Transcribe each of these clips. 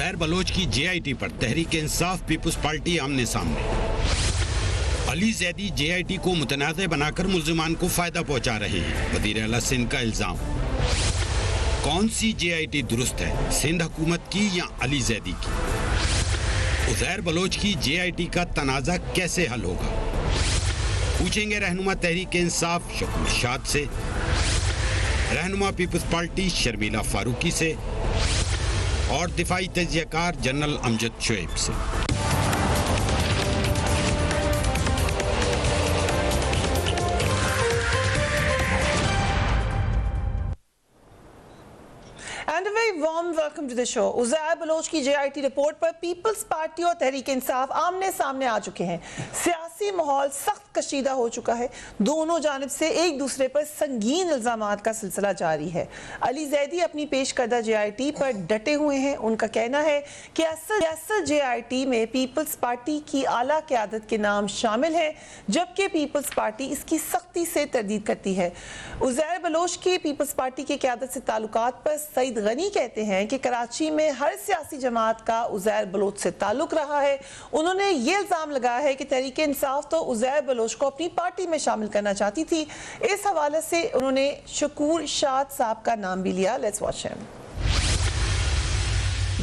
उज़ैर बलोच की JIT पर Tehreek Insaf people's party आमने सामने। अली जैदी JIT को मुतनाज़ बनाकर मुल्ज़िमान को फायदा पहुंचा रहे हैं, वज़ीर आला सिंध का इल्जाम। कौन सी JIT दुरुस्त है, सिंध हुकूमत की या अली जैदी की? उज़ैर बलोच की JIT का तनाज़ा कैसे हल होगा, पूछेंगे रहनुमा तहरीक इंसाफ शकूर शाद से, रहनुमा पीपुल्स पार्टी शर्मिला फारूकी से और दिफाई तजियाकार जनरल अमजद शुएब से। And a very warm welcome to the show. Uzair Baloch की JIT रिपोर्ट पर पीपल्स पार्टी और तहरीक इंसाफ आमने सामने आ चुके हैं। सियासी माहौल सख्त कशीदा हो चुका है। दोनों जानिब से एक दूसरे पर संगीन इल्जामात का सिलसिला जारी है। अली जैदी अपनी पेश करदा JIT पर डटे हुए हैं। उनका कहना है कि असल JIT में पीपल्स पार्टी की आला क़यादत के नाम शामिल है, जबकि पीपल्स पार्टी इसकी सख्ती से तरदीद करती है। उज़ैर बलोच की पीपल्स पार्टी की क़यादत से ताल्लुकात पर सईद गनी कहते हैं कि कराची में हर सियासी जमात का उज़ैर बलोच से ताल्लुक रहा है। उन्होंने ये इल्ज़ाम लगाया है कि तहरीक इंसाफ तो उज़ैर बलोच को अपनी पार्टी में शामिल करना चाहती थी। इस हवाले से उन्होंने शकूर शाद साहब का नाम भी लिया। Let's watch him.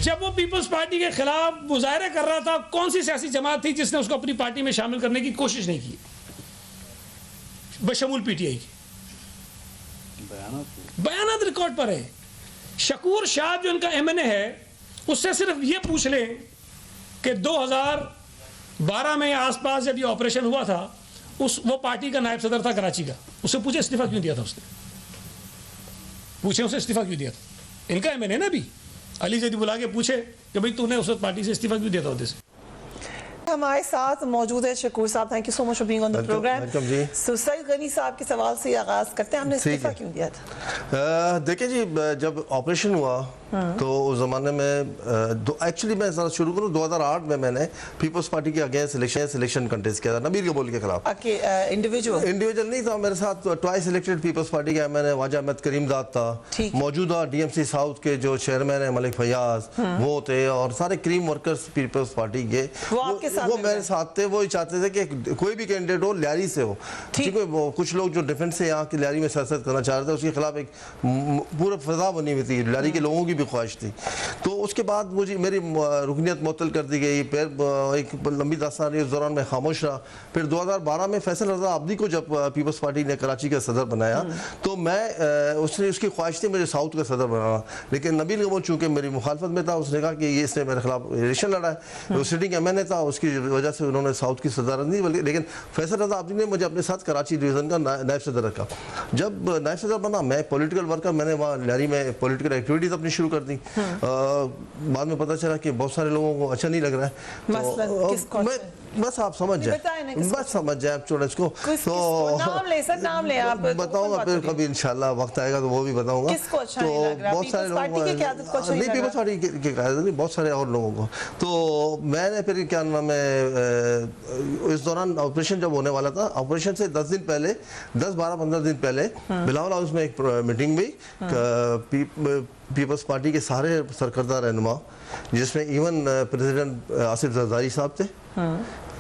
जब वो पीपल्स पार्टी के खिलाफ मुजाहरा कर रहा था, कौन सी सियासी जमात थी जिसने उसको अपनी पार्टी में शामिल करने की कोशिश नहीं की, बशमूल PTI की? बयानात रिकॉर्ड पर है। शकूर शाह जो इनका MNA है, उससे सिर्फ ये पूछ लें कि 2012 में आसपास जब ये ऑपरेशन हुआ था, वो पार्टी का नायब सदर था कराची का, उससे पूछे इस्तीफा क्यों दिया था उसने? पूछे उसे इस्तीफा क्यों दिया था? इनका MNA ना भी, अली जैदी बुला के पूछे कि भाई तूने उस पार्टी से इस्तीफा क्यों दिया था उधर से? हमारे साथ मौजूद है शकूर साहब। Thank you so much for being on the programme. So Saeed Ghani साहब के सवाल से आगाज करते हैं, हमने इस्तीफा क्यों दिया था? देखिए जी, जब ऑपरेशन हुआ तो उस ज़माने में एक्चुअली मैं ज़रा शुरू करूँ, 2008 में मैंने पीपल्स पार्टी के अगेंस्ट सिलेक्शन कंटेस्ट किया था नबील कबूल के खिलाफ। इंडिविजुअल नहीं था, मेरे साथ ट्वाइस इलेक्टेड पीपल्स पार्टी का मैंने वाजा अहमद करीम दाद था, मौजूदा DMC साउथ के जो चेयरमैन है मलिक फयाज वो थे, और सारे क्रीम वर्कर्स पीपल्स पार्टी के वो मेरे साथ थे। वो चाहते थे कि कोई भी कैंडिडेट हो लियारी से हो, क्योंकि वो कुछ लोग जो डिफेंस से यहाँ की लियारी में सियासत करना चाह रहे थे, उसके खिलाफ एक पूरा फजा बनी हुई थी, लियारी के लोगों की भी ख्वाहिश थी। तो उसके बाद मुझे मेरी रुकनीत मुअत्तल कर दी गई, फिर एक लंबी दास्तान रही, उस दौरान मैं खामोश रहा। फिर 2012 में फैसल रजा आबदी को जब पीपल्स पार्टी ने कराची का सदर बनाया, तो मैं उसकी ख्वाहिश थी मुझे साउथ का सदर बनाना, लेकिन नबील कबूल चूँकि मेरी मुखालफत में था, उसने कहा कि ये इसने मेरे खिलाफ इलेक्शन लड़ा है, वो सिटिंग MNA था, उसकी वजह से उन्होंने साउथ की सदारत नहीं बल्कि, लेकिन फैसल रजा आबदी ने मुझे अपने साथ कराची डिवीज़न का नायब सदर रखा। जब नायब सदर बना, मैं पॉलिटिकल वर्कर, मैंने वहाँ लियारी में पॉलिटिकल एक्टिविटीज़ अपनी शुरू कर दी। बाद में पता चला कि बहुत सारे लोगों को अच्छा नहीं लग रहा है, तो मैं बस आप समझ जाए, बस समझ जाए आप छोड़े इसको। तो नाम ले आप बताऊंगा फिर कभी इंशाल्लाह वक्त आएगा तो वो भी बताऊंगा। तो बहुत सारे लोग नहीं, पीपल्स पार्टी के क़यादत नहीं, बहुत सारे और लोगों को। तो मैंने फिर क्या नाम है, इस दौरान ऑपरेशन जब होने वाला था, ऑपरेशन से 10 दिन पहले, 10-12-15 दिन पहले बिलावल हाउस में एक मीटिंग हुई पीपल्स पार्टी के सारे सरकर्दा रहनुमा, जिसमें इवन प्रेसिडेंट आसिफ जरदारी साहब थे,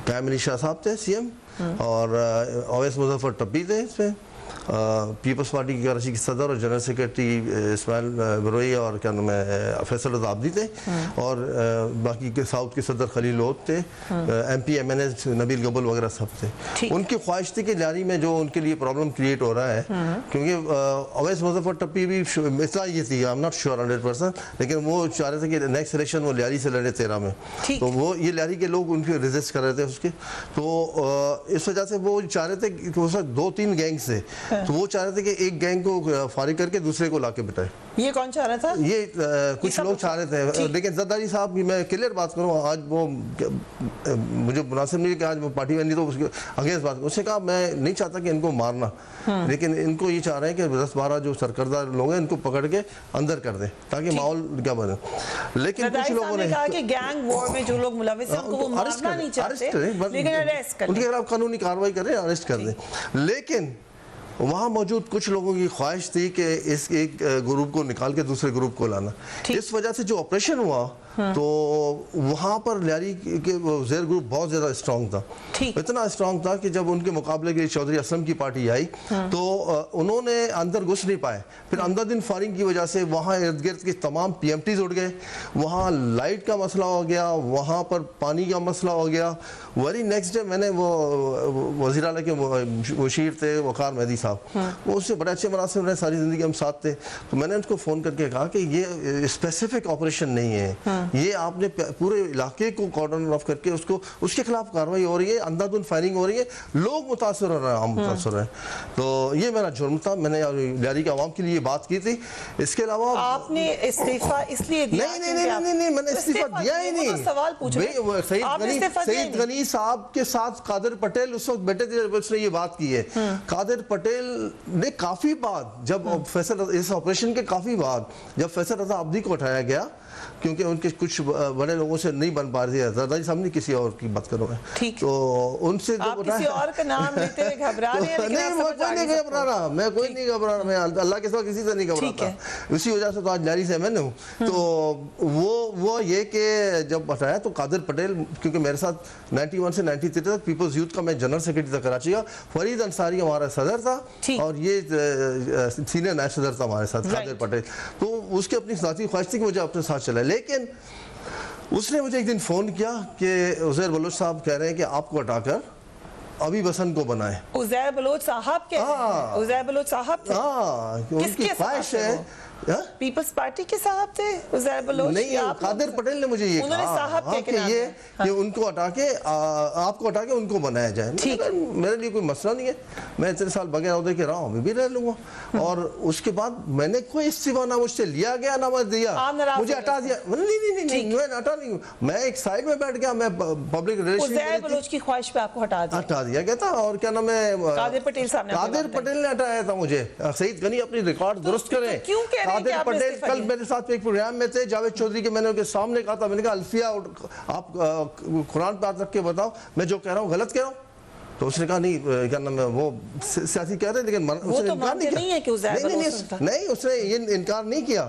प्राइम मिनिस्टर साहब थे CM, और ओवैस मुजफ्फर टब्बी थे इसमें, पीपल्स पार्टी की कराची के सदर और जनरल सेक्रेटरी इस्माइल बरोई और क्या नाम है फैसल रजा आबदी थे, और बाकी के साउथ के सदर खलील लोध थे, MP MNA नबील कबूल वगैरह सब थे। उनकी ख्वाहिश थी कि लियारी में जो उनके लिए प्रॉब्लम क्रिएट हो रहा है, क्योंकि ओवैस मुजफ्फर टब्बी भी मिसला ये थी, आई एम नॉट श्योर 100%, लेकिन वो चाह रहे थे कि नेक्स्ट इलेक्शन वो लियारी से लड़े 13 में, तो वो ये लियारी के लोग उनके रेजिस्ट कर रहे थे उसके, तो इस वजह से वो चाह रहे थे कि 2-3 गैंग से, तो वो चाह रहे थे कि एक गैंग को फारिग करके दूसरे को लाके बिठाए। ये कौन चाह रहा था? ये कुछ लोग चाह रहे थे, लेकिन जरदारी साहब, मैं क्लियर बात करूँ, आज वो मुझे मुनासिब नहीं कि आज वो पार्टी में नहीं, तो उसके अगेंस्ट बात, उसने कहा मैं नहीं चाहता कि इनको मारना, लेकिन इनको ये चाह रहे हैं कि 10-12 जो सरकर्दा लोग हैं इनको पकड़ के अंदर कर दें ताकि माहौल क्या बने। लेकिन कुछ लोगों ने कहा कि गैंग वॉर में जो लोग मुलविस हैं उनको वो मारना नहीं चाहते, लेकिन अरेस्ट कर, उनके खिलाफ कानूनी कार्रवाई करें, अरेस्ट कर दें। लेकिन वहाँ मौजूद कुछ लोगों की ख्वाहिश थी कि इस एक ग्रुप को निकाल के दूसरे ग्रुप को लाना। इस वजह से जो ऑपरेशन हुआ तो वहाँ पर लियारी के उज़ैर ग्रुप बहुत ज़्यादा स्ट्रॉन्ग था, इतना स्ट्रॉन्ग था कि जब उनके मुकाबले के चौधरी असलम की पार्टी आई तो उन्होंने अंदर घुस नहीं पाए। फिर अंदर दिन फायरिंग की वजह से वहाँ इर्द गिर्द के तमाम PMTs उड़ गए, वहाँ लाइट का मसला हो गया, वहाँ पर पानी का मसला हो गया। वेरी नेक्स्ट डे मैंने वो वज़ीर आला के मुशीर थे वक़ार मेहदी साहब, वो उससे बड़े अच्छे मुनासिब रहे, सारी ज़िंदगी हम साथ थे। तो मैंने उनको फ़ोन करके कहा कि ये स्पेसिफिक ऑपरेशन नहीं है, ये आपने पूरे इलाके को कॉर्डन ऑफ करके उसको उसके खिलाफ कार्रवाई हो रही है, अंधाधुंध फायरिंग हो रही है, लोग मुतासर हो रहे हैं, हम मुतासर हैं। तो ये मेरा जुर्म था, मैंने लियारी के अवाम के लिए बात की थी। इसके अलावा आपने इस्तीफा इसलिए दिया? नहीं, मैंने इस्तीफा दिया ही नहीं। सवाल पूछ सईद गनी साहब के साथ कादिर पटेल उस वक्त बैठे थे, उसने ये बात की है। कादिर पटेल ने काफी बाद, जब फैसल इस ऑपरेशन के काफी बाद जब फैसल रजा अब्दी को उठाया गया, क्योंकि उनके कुछ बड़े लोगों से नहीं बन पा रही है, जरदारी साहब ने किसी और की बात करो, तो उनसे आप किसी और का नाम लेते हुए घबरा रहे हैं? नहीं, मैं कोई नहीं घबरा रहा, मैं कोई नहीं घबरा रहा, मैं अल्लाह के सिवा किसी से नहीं घबराता। इसी वजह से तो आज लियारी से मैंने हूँ। तो वो ये कि जब हटाया तो कादिर पटेल, क्योंकि मेरे साथ 91 से 93 तक पीपल्स यूथ का मैं जनरल सेक्रेटरी था कराची का, फरीद अंसारी हमारा सदर था और ये सीनियर नायब सदर था हमारे साथ कादिर पटेल। तो उसकी अपनी साथी ख्वाहिश थी कि मुझे अपने साथ चला, लेकिन उसने मुझे एक दिन फ़ोन किया कि उज़ैर बलोच साहब कह रहे हैं कि आपको हटाकर अभी बसन को बनाए। उज़ैर बलोच साहब के? उज़ैर बलोच साहब थे? उनकी ख्वाहिश है। पीपल्स पार्टी के साहब थे उज़ैर बलोच? नहीं, कादिर पटेल ने मुझे ये कहा कि उनको हटा के आपको हटा के उनको बनाया जाए। मेरे लिए कोई मसला नहीं है, मैं इतने साल बगैर उहदे के रहा हूँ, मैं भी रह लूंगा। और उसके बाद मैंने कोई इस्तीफा ना मुझसे लिया गया ना मैं दिया, मुझे हटा दिया। नहीं, मैं हटा नहीं हूँ, मैं एक साइड में बैठ गया, मैं पब्लिक रिलेशन की ख्वाहिश पे आपको हटा दिया गया था। और क्या नाम है, कादिर पटेल ने हटाया था मुझे। सईद गनी अपनी रिकॉर्ड दुरुस्त करें। कादिर पटेल कल मेरे साथ एक प्रोग्राम में थे, जावेद चौधरी के, मैंने उनके सामने कहा था, मैंने कहा अल्फिया आप कुरान पे हाथ रख के बताओ मैं जो कह रहा हूँ गलत कह रहा हूँ। तो उसने कहा नहीं, क्या नाम है, वो सियासी कह रहे हैं, लेकिन उसने इनकार नहीं किया। नहीं, उसने ये इनकार नहीं किया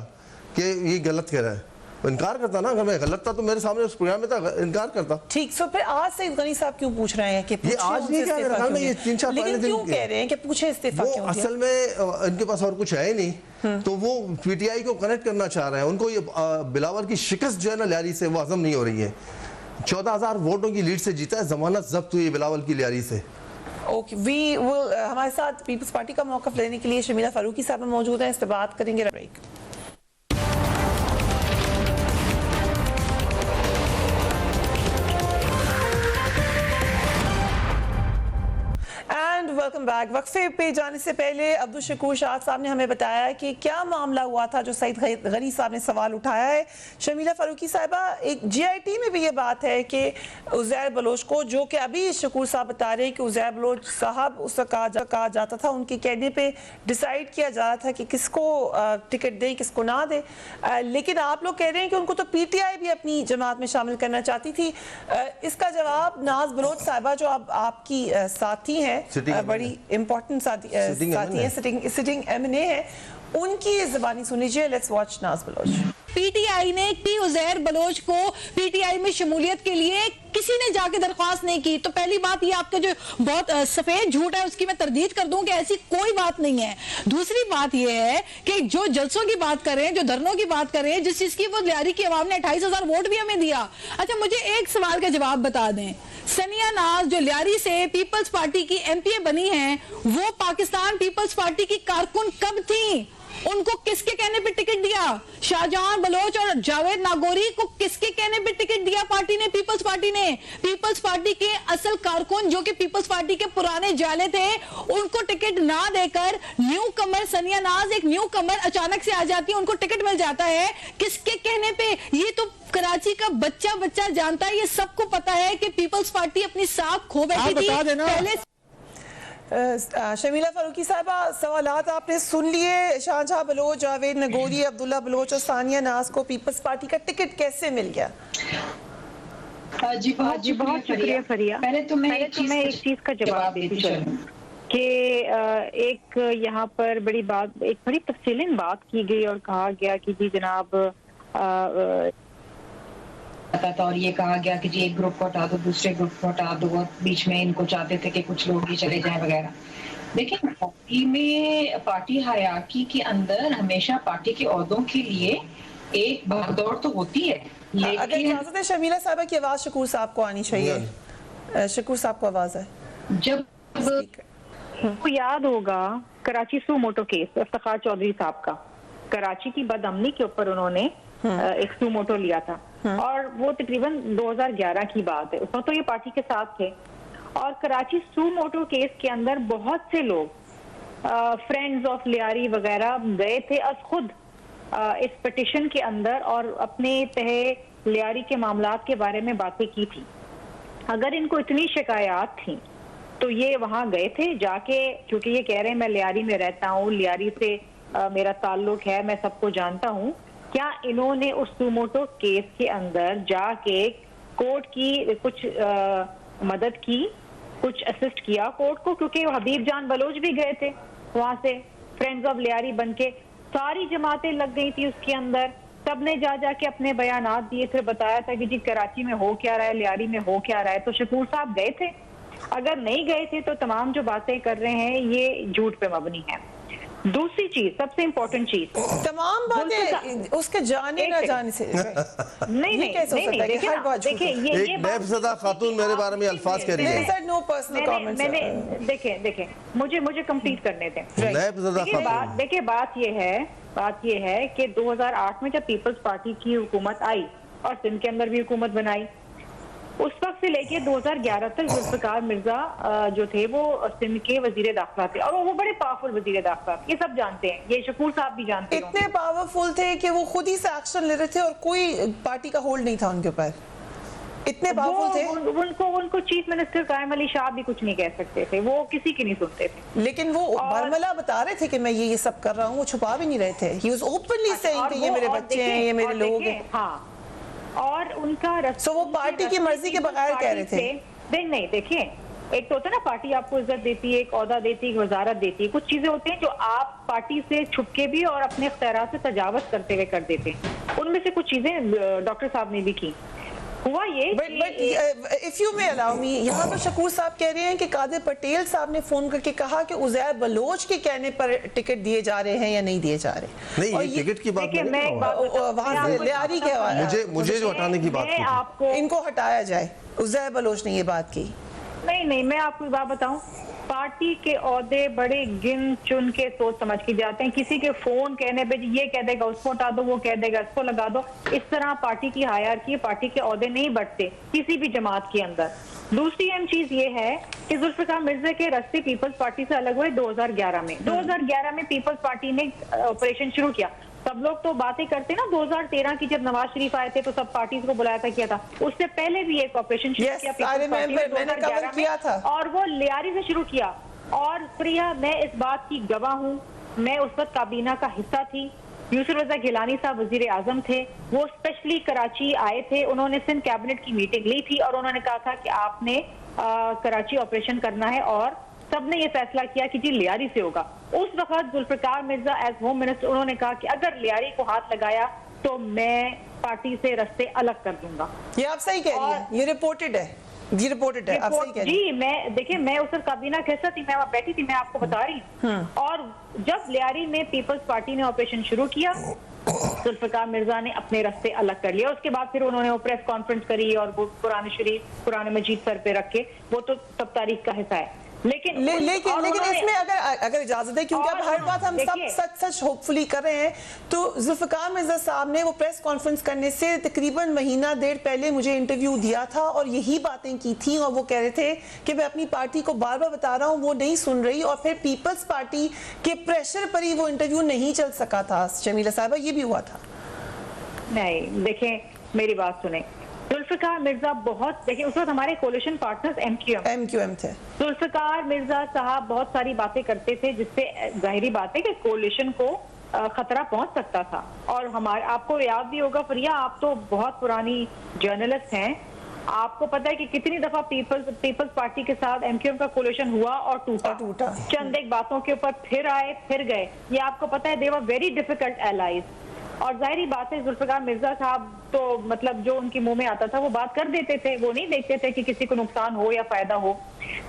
कि ये गलत कह रहा है। इनकार करता ना, अगर मैं गलत था तो मेरे सामने उस प्रोग्राम में था, इनकार करता। ठीक, सो फिर आज सईद गनी साहब क्यों पूछ रहे हैं कि ये आज नहीं कह रहा मैं, ये 3-4 लेकिन क्यों कह रहे हैं कि पूछे इस्तीफा क्यों? असल में इनके पास और कुछ है ही नहीं, तो वो PTI को कनेक्ट करना चाह रहे हैं। उनको ये बिलावल की शिकस्त जो है ना लियारी से, वो हजम नहीं हो रही है। 14,000 वोटों की लीड से जीता है, जमानत जब्त हुई है बिलावल की लियारी से। ओके, हमारे साथ पीपल्स पार्टी का मौक़िफ़ लेने के लिए शमीला फारूकी साहब मौजूद हैं, इस पर बात करेंगे। ब्रेक। Welcome back. वक्फे पे जाने से पहले अब्दुल शकूर शाह साहब ने हमें बताया कि क्या मामला हुआ था जो सईद गनी साहब ने सवाल उठाया है। शमीला फारूकी साहिबा, एक GIT में भी ये बात है कि उज़ैर बलोच को, जो कि अभी शकूर साहब बता रहे हैं कि उज़ैर बलोच साहब उस कहा जाता था, उनके कहने पे डिसाइड किया जा रहा था कि किसको टिकट दें किसको ना दें, लेकिन आप लोग कह रहे हैं कि उनको तो PTI भी अपनी जमात में शामिल करना चाहती थी। इसका जवाब नाज बलोच साहिबा, जो अब आपकी साथी हैं, बड़ी इंपॉर्टेंट साथी है, सिटिंग MNA है, उनकी ज़बानी सुन लीजिए। लेट्स वॉच नाज बलोच। PTI ने की उज़ैर बलोच को PTI में शमूलियत के लिए किसी ने जाके दरख्वास्त नहीं की। तो पहली बात ये आपका जो बहुत सफेद झूठ है उसकी मैं तरदीद कर दूं कि ऐसी कोई बात नहीं है। दूसरी बात ये है कि जो जलसों की बात करें, जो धरनों की बात करें, जिस चीज की वो लियारी की आवाम ने 28,000 वोट भी हमें दिया। अच्छा, मुझे एक सवाल का जवाब बता दें, सनिया नाज जो लियारी से पीपल्स पार्टी की MPA बनी है, वो पाकिस्तान पीपल्स पार्टी की कारकुन कब थी? उनको किसके कहने पे टिकट दिया? शाहजहां बलोच और जावेद नागौरी को किसके कहने पे टिकट दिया पार्टी ने, पीपल्स पार्टी ने? पीपल्स पार्टी के असल कारकुन जो कि पीपल्स पार्टी के पुराने जाले थे, उनको टिकट ना देकर न्यू कमर सनिया नाज, एक न्यू कमर अचानक से आ जाती है, उनको टिकट मिल जाता है। किसके कहने पे? ये तो कराची का बच्चा जानता है, ये सबको पता है कि पीपल्स पार्टी अपनी साख खो बैठी थी पहले। शमीला फारूकी साहबा, सवालात आपने सुन लिए। शाहजहां बलोच, जावेद नागौरी, अब्दुल्ला बलोच और सानिया नाज को पीपल्स पार्टी का टिकट कैसे मिल गया? जी बहुत शुक्रिया फरिया। पहले तो मैं एक चीज का जवाब देती चलूं कि एक यहाँ पर बड़ी तफसीलन बात की गई और कहा गया कि जी जनाब था और ये कहा गया कि जी एक ग्रुप को हटा दो, दूसरे ग्रुप को हटा दो, और बीच में इनको चाहते थे कि कुछ लोग ही चले जाएं वगैरह। देखिए, पार्टी में, पार्टी हायरार्की के अंदर हमेशा पार्टी के ओहदों के लिए एक भागदौड़ तो होती है, लेकिन अगर इजाजत है शर्मिला साहबा की आवाज शकूर साहब को आनी चाहिए। शकूर साहब को आवाज है। जब आपको याद होगा कराची सू मोटो केस इफ्तिखार चौधरी साहब का, कराची की बदअमनी के ऊपर उन्होंने एक सू मोटो लिया था, और वो तकरीबन 2011 की बात है। उसमें तो ये पार्टी के साथ थे, और कराची सू मोटो केस के अंदर बहुत से लोग फ्रेंड्स ऑफ लियारी वगैरह गए थे अस खुद इस पिटिशन के अंदर, और अपने तहे लियारी के मामलात के बारे में बातें की थी। अगर इनको इतनी शिकायत थी तो ये वहां गए थे जाके, क्योंकि ये कह रहे हैं मैं लियारी में रहता हूँ, लियारी से मेरा ताल्लुक है, मैं सबको जानता हूँ। क्या इन्होंने उस सुमोटो केस के अंदर जाके कोर्ट की कुछ मदद की, कुछ असिस्ट किया कोर्ट को? क्योंकि हबीब जान बलोच भी गए थे वहां से, फ्रेंड्स ऑफ लियारी बनके, सारी जमातें लग गई थी उसके अंदर, सबने जा जाके अपने बयानात दिए, फिर बताया था कि जी कराची में हो क्या रहा है, लियारी में हो क्या रहा है। तो शकूर साहब गए थे? अगर नहीं गए थे तो तमाम जो बातें कर रहे हैं ये झूठ पे मबनी है। दूसरी चीज, सबसे इम्पोर्टेंट चीज, तमाम बातें उसके जाने ना जाने से नहीं देखिए ये नैबज़दा खातून मेरे बारे में अल्फाज कह रही है। No personal comments. मैंने देखें मुझे कंप्लीट करने दें। देखिए बात ये है कि 2008 में जब पीपल्स पार्टी की हुकूमत आई और सिंध के अंदर भी हुकूमत बनाई, उस वक्त से लेके 2011 तक जुल्फ़िकार मिर्जा जो थे वो सिंध के वजीर दाखिला थे, और वो बड़े पावरफुल वजीर दाखिला थे, ये सब जानते हैं, ये शकूर साहब भी जानते हैं। इतने पावरफुल थे कि वो खुद ही से एक्शन ले रहे थे और कोई पार्टी का होल्ड नहीं था उनके ऊपर, इतने पावरफुल थे। उनको चीफ मिनिस्टर कायम अली शाह भी कुछ नहीं कह सकते थे, वो किसी की नहीं सुनते थे। लेकिन वो बरमला बता रहे थे कि मैं ये सब कर रहा हूँ, वो छुपा भी नहीं रहे थे। He was openly saying कि ये मेरे बच्चे हैं, ये मेरे लोग हैं। हाँ, और उनका वो पार्टी की मर्जी के बगैर कह रहे थे। नहीं देखिए, एक तो होता है ना पार्टी आपको इज्जत देती है, एक ओहदा देती है, एक वजारत देती है, कुछ चीजें होती हैं जो आप पार्टी से छुपके भी और अपने इख्तियारात से तजावत करते हुए कर देते हैं। उनमें से कुछ चीजें डॉक्टर साहब ने भी की। हुआ ये if you may allow me, यहाँ पर शकूर साहब कह रहे हैं कि कादिर पटेल साहब ने फोन करके कहा कि उज़ैर बलोच के कहने पर टिकट दिए जा रहे हैं या नहीं दिए जा रहे। नहीं, ये टिकट की बात नहीं, वहां से लियारी के मुझे जो हटाने की बात की, इनको हटाया जाए। उज़ैर बलोच ने ये बात की। नहीं, मैं आपको बात बताऊं, पार्टी के ओहदे बड़े गिन चुन के सोच समझ के जाते हैं। किसी के फोन कहने पे ये कह देगा उसको हटा दो, वो कह देगा इसको लगा दो, इस तरह पार्टी की हायरार्की, पार्टी के ओहदे नहीं बढ़ते किसी भी जमात के अंदर। दूसरी अहम चीज ये है कि जुल्फ़िकार मिर्जा के रस्ते पीपल्स पार्टी से अलग हुए 2011 में। 2011 में पीपल्स पार्टी ने ऑपरेशन शुरू किया। सब लोग तो बातें करते ना, 2013 की जब नवाज शरीफ आए थे तो सब पार्टीज को बुलाया था, किया था। उससे पहले भी एक ऑपरेशन शुरू किया मैंने कवर किया था, और वो लियारी से शुरू किया। और प्रिया, मैं इस बात की गवाह हूँ, मैं उस वक्त काबीना का हिस्सा थी। यूसुफ रज़ा गिलानी साहब वजीर आजम थे, वो स्पेशली कराची आए थे, उन्होंने सिंध कैबिनेट की मीटिंग ली थी और उन्होंने कहा था कि आपने कराची ऑपरेशन करना है, और सबने ये फैसला किया कि जी लियारी से होगा। उस वक्त Zulfiqar Mirza as home minister उन्होंने कहा कि अगर लियारी को हाथ लगाया तो मैं पार्टी से रास्ते अलग कर दूंगा। ये आप सही कह रही हैं, ये रिपोर्टेड है, ये रिपोर्टेड है, आप सही कह रही हैं। जी, मैं देखिए, मैं उस काबीना के हिस्सा थी, मैं वहां बैठी थी, मैं आपको बता रही हूँ। और जब लियारी में पीपल्स पार्टी ने ऑपरेशन शुरू किया, जुल्फ़िकार मिर्जा ने अपने रास्ते अलग कर लिया। उसके बाद फिर उन्होंने वो प्रेस कॉन्फ्रेंस करी और वो कुरान शरीफ, कुरान मजीद सर पे रख के, वो तो तब तारीख का हिस्सा है। लेकिन इसमें अगर इजाजत है, क्योंकि अब हर बात हम सब सच होपफुली कर रहे हैं, तो जुल्फ़िकार मिर्जा साहब ने वो प्रेस कॉन्फ्रेंस करने से तकरीबन महीना डेढ़ पहले मुझे इंटरव्यू दिया था और यही बातें की थी, और वो कह रहे थे कि मैं अपनी पार्टी को बार बार बता रहा हूँ, वो नहीं सुन रही, और फिर पीपल्स पार्टी के प्रेशर पर ही वो इंटरव्यू नहीं चल सका था। शर्मिला साहबा, ये भी हुआ था? नहीं, देखें मेरी बात सुने, जुल्फ़िकार मिर्जा बहुत, देखिए उस वक्त हमारे कोलिशन पार्टनर्स एमक्यूएम थे। जुल्फ़िकार मिर्जा साहब बहुत सारी बातें करते थे जिससे जाहिरी बात है कि कोलिशन को खतरा पहुंच सकता था। और हमारे, आपको याद भी होगा प्रिया, आप तो बहुत पुरानी जर्नलिस्ट हैं, आपको पता है कि कितनी दफा पीपल्स पार्टी के साथ एमक्यूएम का कोलिशन हुआ और टूटा। चंद एक बातों के ऊपर फिर आए फिर गए, ये आपको पता है। दे वर वेरी डिफिकल्ट एलाइज। और जाहिर बात है जुल्फिकार मिर्जा साहब तो मतलब जो उनके मुंह में आता था वो बात कर देते थे, वो नहीं देखते थे कि किसी को नुकसान हो या फायदा हो।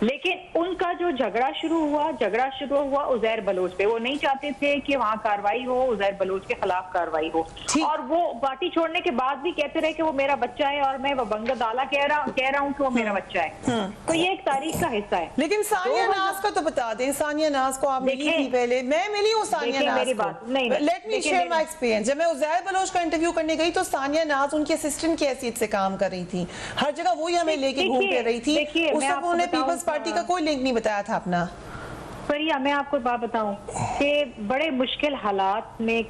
लेकिन उनका जो झगड़ा शुरू हुआ उजैर बलोच पे। वो नहीं चाहते थे कि वहाँ कार्रवाई हो, उजैर बलोच के खिलाफ कार्रवाई हो, और वो पार्टी छोड़ने के बाद भी कहते रहे कि वो मेरा बच्चा है और मैं वबंगत आला कह रहा हूँ कि वो मेरा बच्चा है। तो ये एक तारीख का हिस्सा है। लेकिन सानिया नाज का तो बता दें, सानिया नाज को आप मिली थी पहले, मैं मिली हूँ सानिया नाज को। Let me share my experience. जब मैं उजैर बलोच का इंटरव्यू करने गई तो सानिया नाज उनकी असिस्टेंट की हैसियत से काम कर रही थी, हर जगह वही हमें लेके घूमते रही थी। उस वक्त उन्होंने पीपल्स पार्टी का कोई लिंक नहीं बताया था अपना। परिया, मैं आपको बात बताऊं कि बड़े मुश्किल हालात में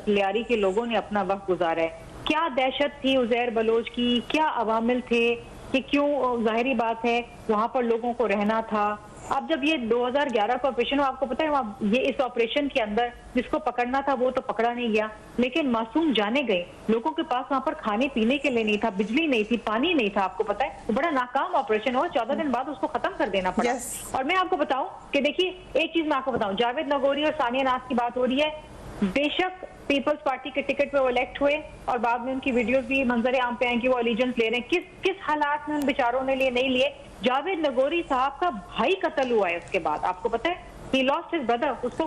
लियारी के लोगों ने अपना वक्त गुजारा है। क्या दहशत थी उजैर बलोच की, क्या अवामिल थे कि क्यों, जाहिरी बात है वहां पर लोगों को रहना था। अब जब ये 2011 का ऑपरेशन हुआ, आपको पता है वहाँ ये इस ऑपरेशन के अंदर जिसको पकड़ना था वो तो पकड़ा नहीं गया, लेकिन मासूम जाने गए। लोगों के पास वहाँ पर खाने पीने के लिए नहीं था, बिजली नहीं थी, पानी नहीं था। आपको पता है वो बड़ा नाकाम ऑपरेशन हुआ, 14 दिन बाद उसको खत्म कर देना पड़ा। और मैं आपको बताऊं कि देखिए एक चीज मैं आपको बताऊं, जावेद नगोरी और सानिया नाज की बात हो रही है। बेशक पीपल्स पार्टी के टिकट पे वो इलेक्ट हुए और बाद में उनकी वीडियोस भी मंजर आम पे आए कि वो अलीजेंस ले रहे हैं। किस हालात में उन बेचारों ने लिए नहीं लिए। जावेद नगोरी साहब का भाई कत्ल हुआ है उसके बाद, आपको पता है he lost his brother, उसको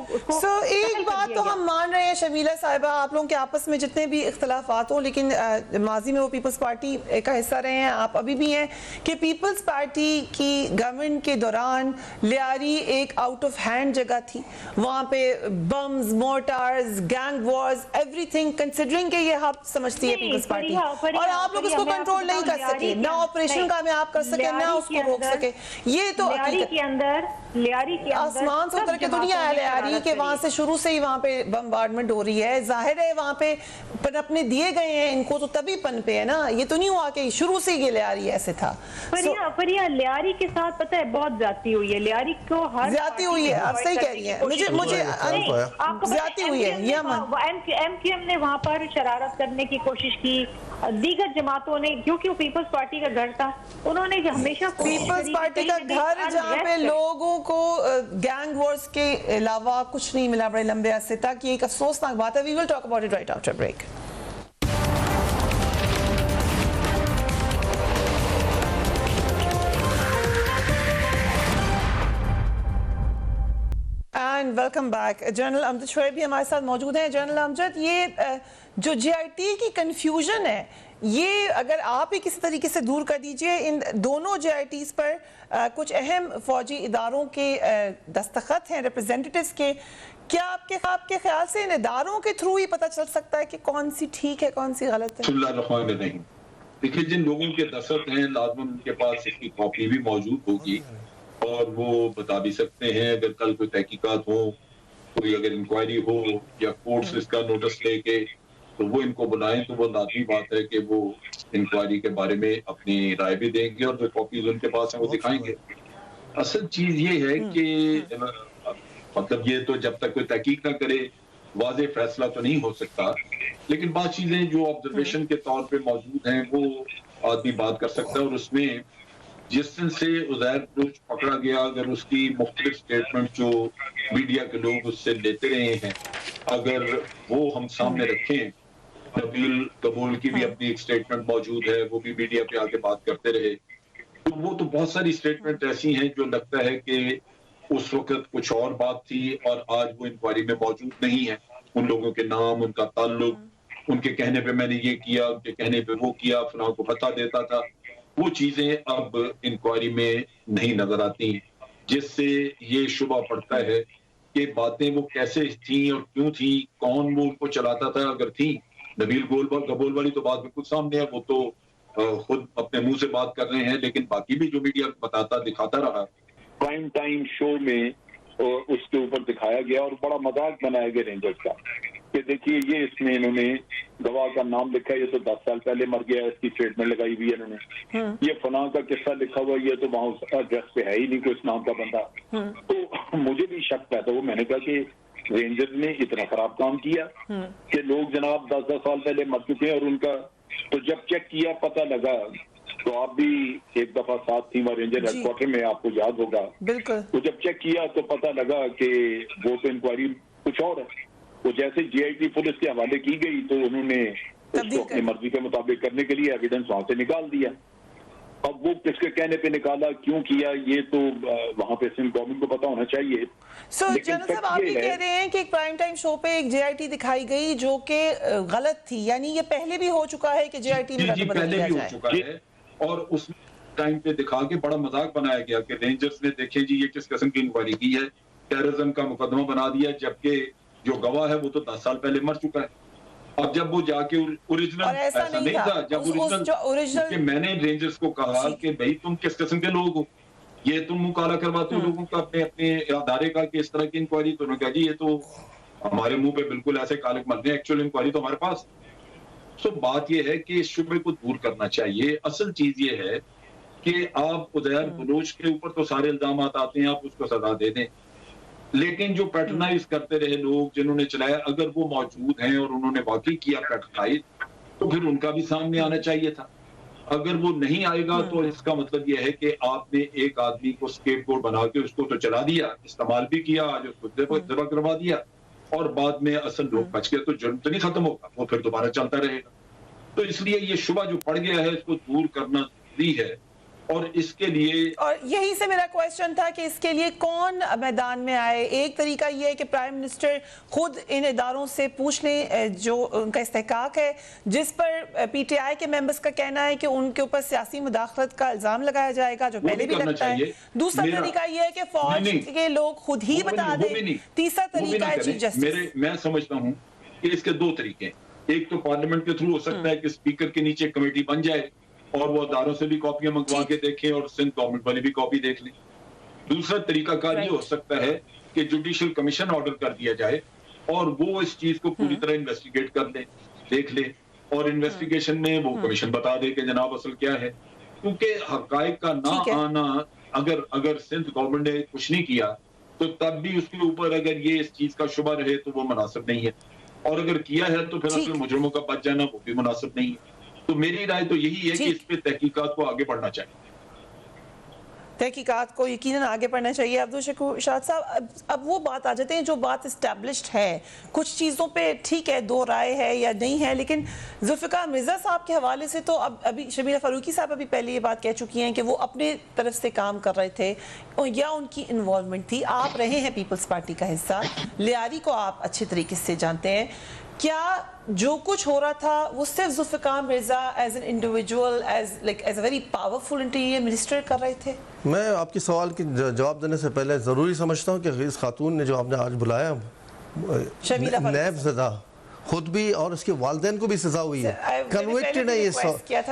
एक बात तो हम मान रहे हैं शमीला साहिबा, आप लोगों के आपस में जितने भी इख्तलाफात हो, लेकिन माजी में वो पीपल्स पार्टी का हिस्सा रहे हैं, आप अभी भी हैं, कि पीपल्स पार्टी की गवर्नमेंट के दौरान लियारी एक आउट ऑफ हैंड जगह थी। वहाँ पे bombs, mortars, gang wars, everything, considering के ये हब समझती है पीपल्स पार्टी, और आप लोग इसको कंट्रोल नहीं कर सके, ना ऑपरेशन कामयाब कर सके, ना उसको रोक सके। ये तो लियारी के अंदर आसमान से उतर के दुनिया है लियारी के, वहां से शुरू से ही वहां पे बम्बार्डमेंट हो रही है। जाहिर है वहां पे पनपने दिए गए हैं इनको, तो तभी पनपे है ना। ये तो नहीं हुआ कि शुरू से ये लियारी ऐसे था। परिया लियारी के साथ पता है बहुत ज्यादा हुई है, लियारी को हर ज्यादा हुई है, आप सही कह रही है। मुझे ज्यादा हुई है। एमक्यूएम ने वहां पर शरारत करने की कोशिश की, दीगर जमातों ने, क्योंकि वो पीपल्स पार्टी का घर था, उन्होंने हमेशा पीपल्स पार्टी का घर जहाँ पे लोगों को गैंग वॉर्स के अलावा कुछ नहीं मिला बड़े लंबे अरसे तक, ये एक अफसोसनाक बात है। We will talk about it right after break. And welcome back. General Amjad Shoaib भी हमारे साथ मौजूद हैं। जनरल अमजद, ये जो JIT की कंफ्यूजन है, ये अगर आप ही किसी तरीके से दूर कर दीजिए। इन दोनों JITs पर कुछ अहम फौजी इदारों के दस्तखत हैं, रिप्रेजेंटेटिव्स के। क्या आपके ख्याल से इन इदारों के थ्रू ही पता चल सकता है कि कौन सी ठीक है, कौन सी गलत है? देखिए, जिन लोगों के दस्तखत हैं लाजमन उनके पास इसकी कॉपी भी मौजूद होगी और वो बता भी सकते हैं। अगर कल कोई तहकीकात हो, कोई अगर इंक्वायरी हो या कोर्ट्स इसका नोटिस लेके तो वो इनको बुलाएं, तो वो लाजमी बात है कि वो इंक्वायरी के बारे में अपनी राय भी देंगे और जो कॉपीज उनके पास है वो दिखाएंगे। असल चीज ये है कि मतलब ये तो जब तक कोई तहकीक ना करे वाज़े फैसला तो नहीं हो सकता, लेकिन बात चीजें जो ऑब्जर्वेशन के तौर पे मौजूद हैं वो आदमी बात कर सकता है। और उसमें जिस दिन से उज़ैर बलोच पकड़ा गया, अगर उसकी मुख्तलिफ स्टेटमेंट जो मीडिया के लोग उससे लेते रहे हैं, अगर वो हम सामने रखें, नबील कबूल की भी अपनी एक स्टेटमेंट मौजूद है, वो भी मीडिया पे आके बात करते रहे, तो वो तो बहुत सारी स्टेटमेंट ऐसी हैं जो लगता है कि उस वक्त कुछ और बात थी और आज वो इंक्वायरी में मौजूद नहीं है। उन लोगों के नाम, उनका ताल्लुक, उनके कहने पे मैंने ये किया, उनके कहने पे वो किया, फलां को बता देता था, वो चीजें अब इंक्वायरी में नहीं नजर आती, जिससे ये शुबा पड़ता है कि बातें वो कैसे थी और क्यों थी, कौन वो उनको चलाता था। अगर थी नबील कबूल वाली तो बात बिल्कुल सामने है, वो तो खुद अपने मुंह से बात कर रहे हैं, लेकिन बाकी भी जो मीडिया बताता दिखाता रहा, प्राइम टाइम शो में उसके ऊपर दिखाया गया और बड़ा मजाक बनाया गया रेंजर्स का कि देखिए ये इसमें इन्होंने गवाह का नाम लिखा है, ये तो 10 साल पहले मर गया, इसकी स्टेटमेंट लगाई हुई है इन्होंने, ये फलां का किस्सा लिखा हुआ, ये तो वहां उस एड्रेस पे है ही नहीं कोई इस नाम का बंदा। तो मुझे भी शक पैदा हुआ, मैंने कहा कि रेंजर्स ने इतना खराब काम किया कि लोग जनाब 10-10 साल पहले मर चुके हैं और उनका, तो जब चेक किया पता लगा, तो आप भी एक दफा साथ थी वहाँ रेंजर हेडक्वार्टर में, आपको याद होगा, बिल्कुल। तो जब चेक किया तो पता लगा कि वो तो इंक्वायरी कुछ और है, वो जैसे जीआईटी पुलिस के हवाले की गई तो उन्होंने उसको अपनी मर्जी के मुताबिक करने के लिए एविडेंस वहां से निकाल दिया। अब वो किसके कहने पे निकाला, क्यों किया, ये तो वहां पे सिंध गवर्नमेंट को पता होना चाहिए। जनरल साहब, आप ये कह रहे हैं कि एक प्राइम टाइम शो पे एक जेआईटी दिखाई गई जो कि गलत थी, यानी ये पहले भी हो चुका है कि जेआईटी में पहले भी हो चुका है और उस टाइम पे दिखा के बड़ा मजाक बनाया गया कि रेंजर्स ने देखे जी ये किस किस्म की इंक्वायरी की है, टेररिज्म का मुकदमा बना दिया, जबकि जो गवाह है वो तो 10 साल पहले मर चुका है। अब जब वो जाके ओरिजिनल ऐसा नहीं था, जब ओरिजिनल मैंने रेंजर्स को कहा कि भाई तुम किस किस्म के लोग हो, ये तुम मुंह काला करवाते हो लोगों का अपने अपने अदारे का कि इस तरह की इंक्वायरी, तो उन्होंने कहा जी ये तो हमारे मुंह पे बिल्कुल ऐसे काले मर रहे हैं, एक्चुअल इंक्वायरी तो हमारे पास। सो बात ये है कि इस शुबे को दूर करना चाहिए। असल चीज ये है कि आप उज़ैर बलोच के ऊपर तो सारे इल्जाम आते हैं, आप उसको सजा दे दें, लेकिन जो पैटर्नाइज करते रहे लोग जिन्होंने चलाया, अगर वो मौजूद हैं और उन्होंने वाकई किया पैटर्नाइज, तो फिर उनका भी सामने आना चाहिए था। अगर वो नहीं आएगा तो इसका मतलब यह है कि आपने एक आदमी को स्केपगोट बना के उसको तो चला दिया, इस्तेमाल भी किया, आज उसको जबा करवा दिया और बाद में असल लोग बच गए, तो जुर्म तो नहीं खत्म होगा, वो फिर दोबारा चलता रहेगा। तो इसलिए ये शुबा जो पड़ गया है इसको दूर करना जरूरी है और इसके लिए, और यही से मेरा क्वेश्चन था कि इसके लिए कौन मैदान में आए। एक तरीका ये है कि प्राइम मिनिस्टर खुद इन इदारों से पूछ लें जो उनका इस्तेहकाक है, जिस पर पीटीआई के मेंबर्स का कहना है कि उनके ऊपर सियासी मुदाखलत का इल्जाम लगाया जाएगा, जो पहले भी लगता है। दूसरा तरीका ये है कि फौज के लोग खुद ही बता दें। तीसरा तरीका है चीफ जस्टिस। मैं समझता हूँ कि इसके दो तरीके, एक तो पार्लियामेंट के थ्रू हो सकता है कि स्पीकर के नीचे कमेटी बन जाए और वो अदारों से भी कॉपियां मंगवा के देखें और सिंध गवर्नमेंट वाली भी कॉपी देख लें। दूसरा तरीकाकार ये हो सकता है कि जुडिशियल कमीशन ऑर्डर कर दिया जाए और वो इस चीज को पूरी तरह इन्वेस्टिगेट कर ले, देख ले, और इन्वेस्टिगेशन में वो कमीशन बता दे कि जनाब असल क्या है। क्योंकि हकायक का ना आना, अगर सिंध गवर्नमेंट ने कुछ नहीं किया तो तब भी उसके ऊपर अगर ये इस चीज का शुबा रहे तो वो मुनासिब नहीं है, और अगर किया है तो फिर असल मुजरिमों का बच जाना वो भी मुनासिब नहीं है। तो मेरी राय तो यही है कि इस पे तहकीकात को आगे बढ़ना चाहिए, तहकीकात को यकीनन आगे बढ़ना चाहिए। अब्दुल शकूर शाद साहब, अब वो बात आ जाते हैं जो बात इस्टेब्लिश्ड है, कुछ चीज़ों पे ठीक है दो राय है या नहीं है, लेकिन जुल्फ़िकार मिर्ज़ा साहब के हवाले से तो अब अभी शमीरा फारूकी साहब अभी पहले ये बात कह चुकी हैं कि वो अपने तरफ से काम कर रहे थे या उनकी इन्वॉल्वमेंट थी। आप रहे हैं पीपल्स पार्टी का हिस्सा, लियारी को आप अच्छे तरीके से जानते हैं। क्या जो कुछ हो रहा था वो सिर्फ Zulfiqar Mirza as an individual, as a very powerful interior minister कर रहे थे? मैं आपके सवाल की जवाब देने से पहले ज़रूरी समझता हूँ कि इस खातून ने जो आपने आज बुलाया नैब ज़दा खुद भी और उसके वालिदैन को भी सजा हुई है, कन्विक्टेड है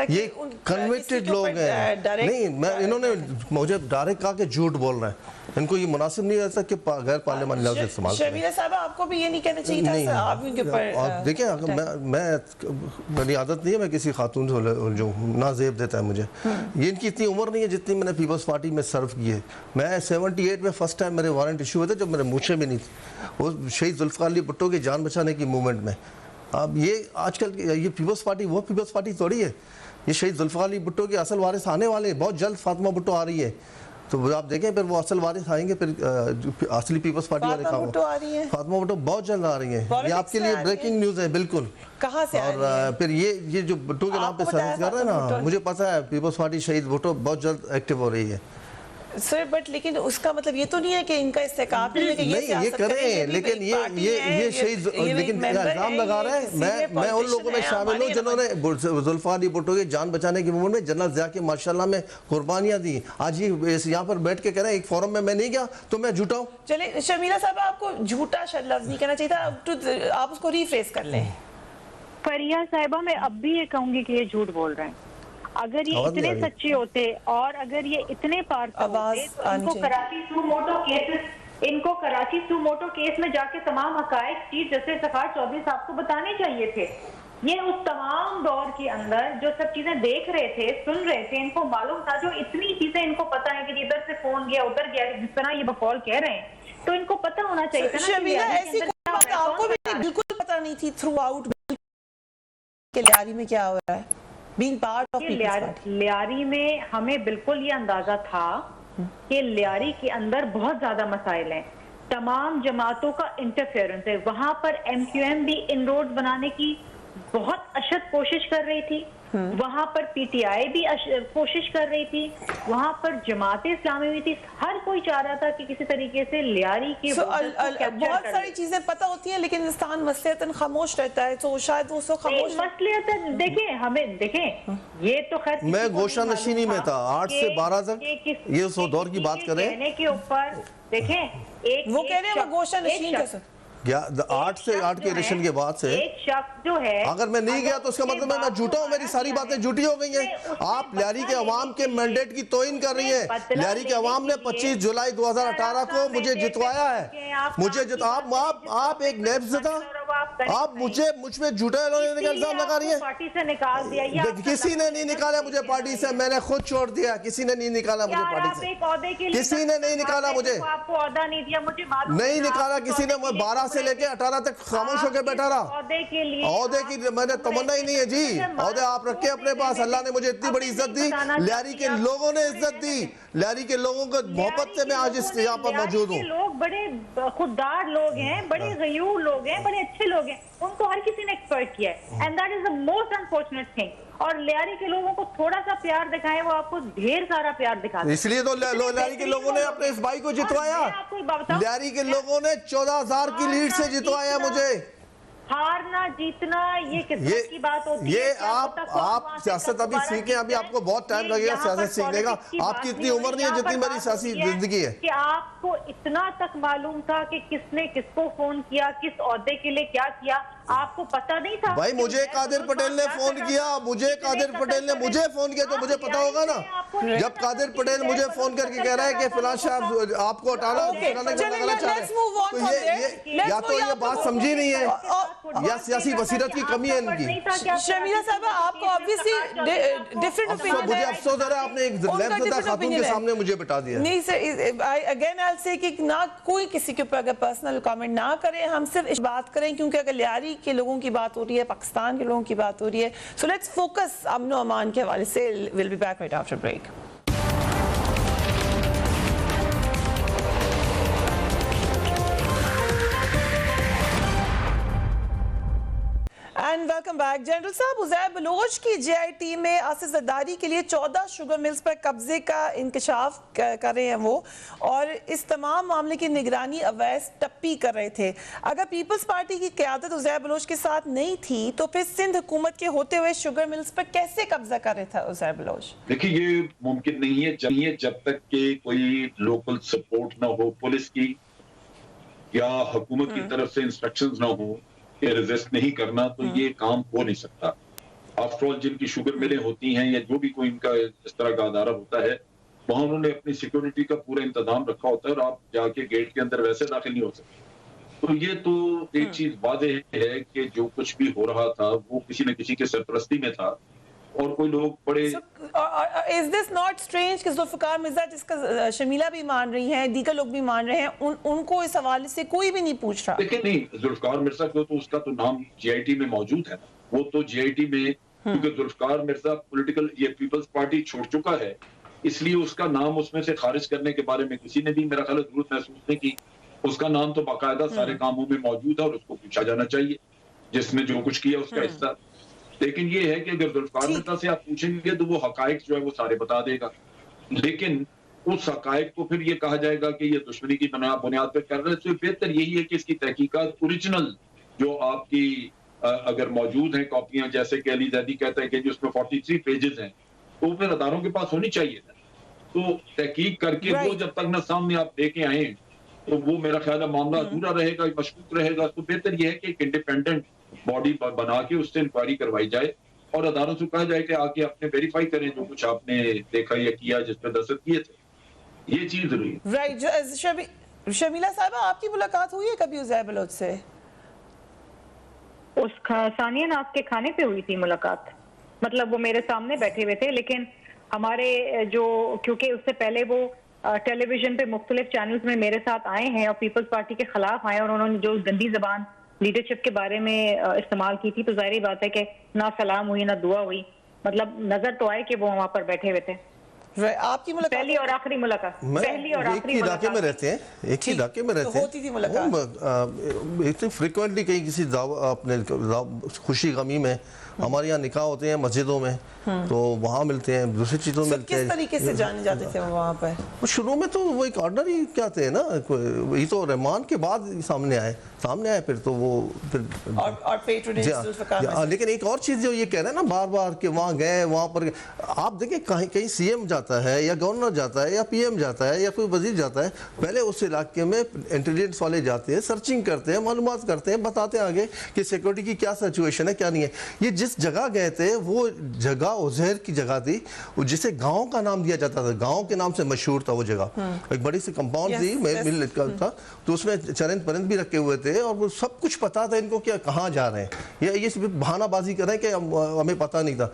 ये कन्विक्टेड लोग हैं। नहीं, मैं इन्होंने मुझे डायरेक्ट कहा कि झूठ बोल रहे हैं, इनको ये मुनासिब नहीं रहता कि गैर पार्लियामानी लफ्ज़ इस्तेमाल करें। शमीरा साहब, आपको भी ये नहीं कहना चाहिए था आप इनके ऊपर। आप देखिए, अगर मेरी आदत नहीं है मैं किसी खातून जो नाजेब देता है मुझे, ये इनकी इतनी उम्र नहीं है जितनी मैंने पीपल्स पार्टी में सर्व की है। मैं 78 में फर्स्ट टाइम मेरे वारंट इशू हुए थे जब मेरे मूछे में नहीं थी, वो शहीद जुल्फ़िकार अली भुट्टो की जान बचाने की मूवमेंट में। अब ये आजकल ये पीपल्स पार्टी वो पीपल्स पार्टी थोड़ी है, ये शहीद जुल्फ़िकार अली भुट्टो के असल वारिस आने वाले हैं, बहुत जल्द फातिमा भुट्टो आ रही है, तो आप देखें फिर वो असल वारिस आएंगे, फिर असली पीपल्स पार्टी वाले फातिमा भुट्टो बहुत जल्द आ रही है। ये आपके लिए ब्रेकिंग न्यूज़ है बिल्कुल। कहाँ से और फिर ये जो भुट्टो के नाम पे सर्विस कर रहे हैं ना, मुझे पता है पीपल्स पार्टी शहीद भुट्टो बहुत जल्द एक्टिव हो रही है सर, बट लेकिन उसका मतलब ये तो नहीं है कि इनका इस्तेकाब नहीं है कि ये करें, लेकिन ये शहीद, लेकिन इल्जाम लगा रहे हैं। मैं उन लोगों में शामिल हूँ जिन्होंने जुल्फ़िकार अली भुट्टो की जान बचाने की मूवमेंट में जनरल ज़िया के माशाल्लाह में कुर्बानियाँ दी। आज ये यहाँ पर बैठ के कह रहे हैं एक फोरम में मैं नहीं गया तो मैं झूठा हूँ। चले शमीरा साहब, आपको झूठा लफ्ज़ नहीं कहना चाहिए था, आप उसको रीफ्रेज कर लें। फरिया साहिबा, मैं अब भी ये कहूँगी कि ये झूठ बोल रहे हैं। अगर ये इतने सच्चे होते और अगर ये इतने पावरफुल होते तो इनको कराची सुमोटो केस में जाके तमाम हकायक चीफ जस्टिस ज़फ़ार चौधरी साहब को बताने चाहिए थे। ये उस तमाम दौर के अंदर जो सब चीजें देख रहे थे, सुन रहे थे, इनको मालूम था, जो इतनी चीजें इनको पता है कि इधर से फोन गया उधर गया, जिस तरह ये बकौल कह रहे हैं, तो इनको पता होना चाहिए था ना। ऐसी कोई बात आपको भी बिल्कुल पता नहीं थी थ्रू आउट के लियारी में क्या हो रहा है? लियारी में हमें बिल्कुल ये अंदाजा था कि लियारी के अंदर बहुत ज्यादा मसाइल हैं। तमाम जमातों का इंटरफेरेंस है। वहां पर MQM भी इनरोड बनाने की बहुत अशद कोशिश कर रही थी, वहां पर PTI भी कोशिश कर रही थी, वहां पर जमात इस्लामी भी थी। हर कोई चाह रहा था कि किसी तरीके से लियारी के बहुत सारी चीजें पता होती हैं लेकिन इंसान मसलियतन खामोश रहता है, तो शायद वो खामोश मसलियतन देखें ये तो खैर मैं गोशा नशीनी में था 8 से 12 तक, ये उस दौर की बात करें कहने के ऊपर देखें वो कह रहे हैं वो गोशा नशीन कैसे 8 से 8 के इलेक्शन के बाद से एक शख्स जो है, अगर मैं नहीं गया तो उसका मतलब मैं झूठा हूँ, मेरी सारी बातें झूठी हो गई हैं। आप लियारी के अवाम के मैंडेट की तोहिन कर रही हैं। लियारी के अवाम ने 25 जुलाई 2018 को मुझे जितवाया है, मुझे आप एक नैबज़दा, आप मुझ पे झूठे का इल्जाम लगा रही है। पार्टी से निकाल दिया, किसी ने नहीं निकाला मुझे पार्टी से, मैंने खुद छोड़ दिया, किसी ने नहीं निकाला मुझे पार्टी से, किसी ने नहीं निकाला मुझे, आपको ओहदा नहीं दिया, मुझे नहीं निकाला किसी ने। मैं 12 से लेके 18 तक खामोश होकर बैठा रहा। ओहदे की मैंने तमन्ना ही नहीं है जी, ओहदे आप रखे अपने पास। अल्लाह ने मुझे इतनी बड़ी इज्जत दी, लियारी के लोगों ने इज्जत दी, लियारी के लोगों को मोहब्बत से मैं आज इस यहाँ पर मौजूद हूँ। लोग बड़े खुददार लोग हैं, बड़े गयूर लोग हैं, बड़े अच्छे लोग हैं, उनको हर किसी ने एक्सपर्ट किया है, and that is the most unfortunate thing. और लियारी के लोगों को थोड़ा सा प्यार दिखाएं, वो आपको ढेर सारा प्यार दिखाते हैं। इसलिए तो लियारी के लोगों ने अपने इस भाई को जितवाया। लियारी के लोगों ने 14,000 की लीड से जितवाया मुझे। हारना जीतना ये किस्मत की बात होती है। ये आप सियासत अभी सीखें, अभी आपको बहुत टाइम लगेगा सियासत सीखने का। आपकी इतनी उम्र नहीं है जितनी मेरी सियासी जिंदगी है। कि आपको इतना तक मालूम था कि किसने किसको फोन किया, किस ओहदे के लिए क्या किया, आपको पता नहीं था। भाई मुझे कादिर पटेल ने फोन किया, मुझे कादिर पटेल ने मुझे फोन किया तो मुझे पता होगा ना। जब कादिर पटेल मुझे फोन करके कह रहा है कि फिलहाल साहब आपको हटाना चाह रहे, तो ये या तो ये बात समझी नहीं है या सियासी बसीरत की कमी है इनकी। शमीला साहब आपको ऑब्वियसली डिफरेंट ओपिनियन है। मुझे अफसोस है आपने एक लैबज़दा खातून के सामने मुझे बता दिया। नहीं sir, again I will say कि ना कोई किसी के ऊपर अगर पर्सनल कमेंट ना करें, हम सिर्फ इस बात करें क्योंकि अगर लियारी के लोगों की बात हो रही है, पाकिस्तान के लोगों की बात हो रही है, सो लेट्स फोकस अमन और अमान के हवाले से। Will be back right after break. And welcome back. General साहब, उज़ैर बलोच की JIT में आसिफ ज़रदारी के लिए 14 शुगर मिल्स पर कब्जे का इंकशाफ कर रहे हैं वो, और इस तमाम मामले की निगरानी अवैस टप्पी कर रहे थे। अगर पीपल्स पार्टी की क़यादत उज़ैर बलोच के साथ नहीं थी तो फिर सिंध हुकूमत के होते हुए शुगर मिल्स पर कैसे कब्जा कर रहे था उज़ैर बलोच? देखिए, ये मुमकिन नहीं है जब तक के कोई लोकल सपोर्ट ना हो, पुलिस की या हुकूमत की तरफ से इंस्ट्रक्शंस ना हो कि रेजिस्ट नहीं करना, तो ये काम हो नहीं सकता। आफ्टर ऑल जिनकी शुगर मिलें होती हैं या जो भी कोई इनका इस तरह का अदारा होता है, वहां उन्होंने अपनी सिक्योरिटी का पूरा इंतजाम रखा होता है और आप जाके गेट के अंदर वैसे दाखिल नहीं हो सकते। तो ये तो एक चीज वाज़ेह है कि जो कुछ भी हो रहा था वो किसी न किसी के सरपरस्ती में था, और कोई लोग बड़े इज दिस नॉट स्ट्रेंज कि जुल्फिकार मिर्जा, जिसका शमीला भी मान रही हैं, दीगर लोग भी मान रहे हैं, उनको इस हवाले से कोई भी नहीं पूछ रहा? लेकिन नहीं, जुल्फिकार मिर्जा को तो उसका तो नाम JIT में मौजूद है, वो तो JIT में, क्योंकि जुल्फिकार मिर्जा पॉलिटिकल ये पीपल्स पार्टी छोड़ चुका है, इसलिए उसका नाम उसमें से खारिज करने के बारे में किसी ने भी मेरा ख्याल जरूरत महसूस नहीं की। उसका नाम तो बाकायदा सारे कामों में मौजूद है और उसको पूछा जाना चाहिए, जिसने जो कुछ किया उसका हिस्सा। लेकिन ये है कि अगर जुल्फिकार मिर्जा से आप पूछेंगे तो वो हकायक जो है वो सारे बता देगा, लेकिन उस हकायक को फिर ये कहा जाएगा कि ये दुश्मनी की बुनियाद पर कर रहे हैं। तो बेहतर यही है कि इसकी तहकीकात ओरिजिनल जो आपकी अगर मौजूद हैं कॉपियां, जैसे कि अली जैदी कहता है कि जो उसमें 43 पेजेस हैं, तो फिर अदारों के पास होनी चाहिए था। तो तहकीक करके वो जब तक ना सामने आप लेके आए तो वो मेरा ख्याल है मामला अधूरा रहेगा, मशकूक रहेगा। तो बेहतर यह है कि एक इंडिपेंडेंट बॉडी बना के उससे इंक्वायरी करवाई जाए और अदालतों से कहा जाए कि आके आपने वेरीफाई करें जो कुछ आपने देखा या किया, जिस पर दस्तखत किए थे। ये चीज जरूरी है। राइट। शमीला साहिबा, आपकी मुलाकात हुई है कभी उज़ैर बलोच से? उसका सानिया नाज के खाने पे हुई थी मुलाकात, मतलब वो मेरे सामने बैठे हुए थे, लेकिन हमारे जो, क्योंकि उससे पहले वो टेलीविजन पे मुख्तलिफ चैनल्स में मेरे साथ आए हैं और पीपल्स पार्टी के खिलाफ आए और उन्होंने जो गंदी जबान लीडरशिप के बारे में इस्तेमाल की थी, तो जाहिर बात है कि ना सलाम हुई ना दुआ हुई, मतलब नजर तो आए कि वो वहां पर बैठे हुए थे। आपकी मुलाकात पहली और आखिरी मुलाकात, पहली और एक ही इलाके में रहते हैं, एक ही इलाके में रहते हैं, होती थी मुलाकात फ्रिक्वेंटली कहीं किसी अपने खुशी गमी में हमारे यहाँ निकाह होते हैं मस्जिदों में, तो वहाँ मिलते हैं, दूसरी चीज़ों में मिलते हैं। किस तरीके से जाने जाते थे वहाँ पर? शुरू में तो वो एक ऑर्डर ही क्या थे ना, ये तो रहमान के बाद सामने आए फिर तो वो फिर और पेट्रोनेज लेकिन एक और चीज़ जो ये कह रहे हैं ना बार बार कि वहाँ गए, वहाँ पर आप देखिए कहीं सीएम जाता है या गवर्नर जाता है या पीएम जाता है या कोई वजीर जाता है, पहले उस इलाके में इंटेलिजेंस वाले जाते हैं, सर्चिंग करते हैं, मालूमात करते हैं, बताते हैं आगे कि सिक्योरिटी की क्या सिचुएशन है क्या नहीं है। ये जिस जगह गए थे वो जगह उज़ैर की जगह थी, जिसे गांव का नाम दिया जाता था, गांव के नाम से मशहूर था वो जगह। एक बड़ी सी कंपाउंड थी, मिल था, तो उसमें चरंद परिंद भी रखे हुए थे और वो सब कुछ पता था इनको क्या कहाँ जा रहे हैं। ये सिर्फ बहानाबाजी कर रहे हैं कि हमें पता नहीं था।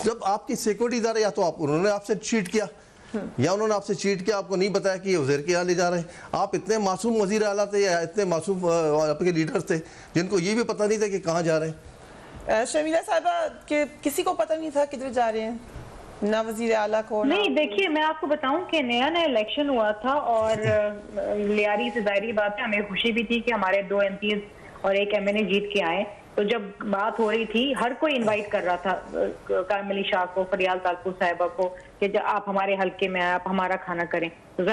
जब आपकी सिक्योरिटी इदारे या तो उन्होंने आपसे चीट किया या उन्होंने आपसे चीट किया, आपको नहीं बताया कि ये उज़ैर के यहाँ ले जा रहे हैं। आप इतने मासूम वजीर आला थे या इतने मासूम आपके लीडर थे जिनको ये भी पता नहीं था कि कहाँ जा रहे हैं। शर्मिला साहिबा के किसी को पता नहीं था किधर जा रहे हैं, ना वजीर आला को? नहीं, देखिए मैं आपको बताऊं कि नया इलेक्शन हुआ था और लियारी से जाहिर बात है हमें खुशी भी थी कि हमारे 2 MPs और 1 MNA जीत के आए। तो जब बात हो रही थी हर कोई इनवाइट कर रहा था कामिल शाह को, फरियाल तालपुर साहिबा को कि आप हमारे हल्के में आए, आप हमारा खाना करें। तो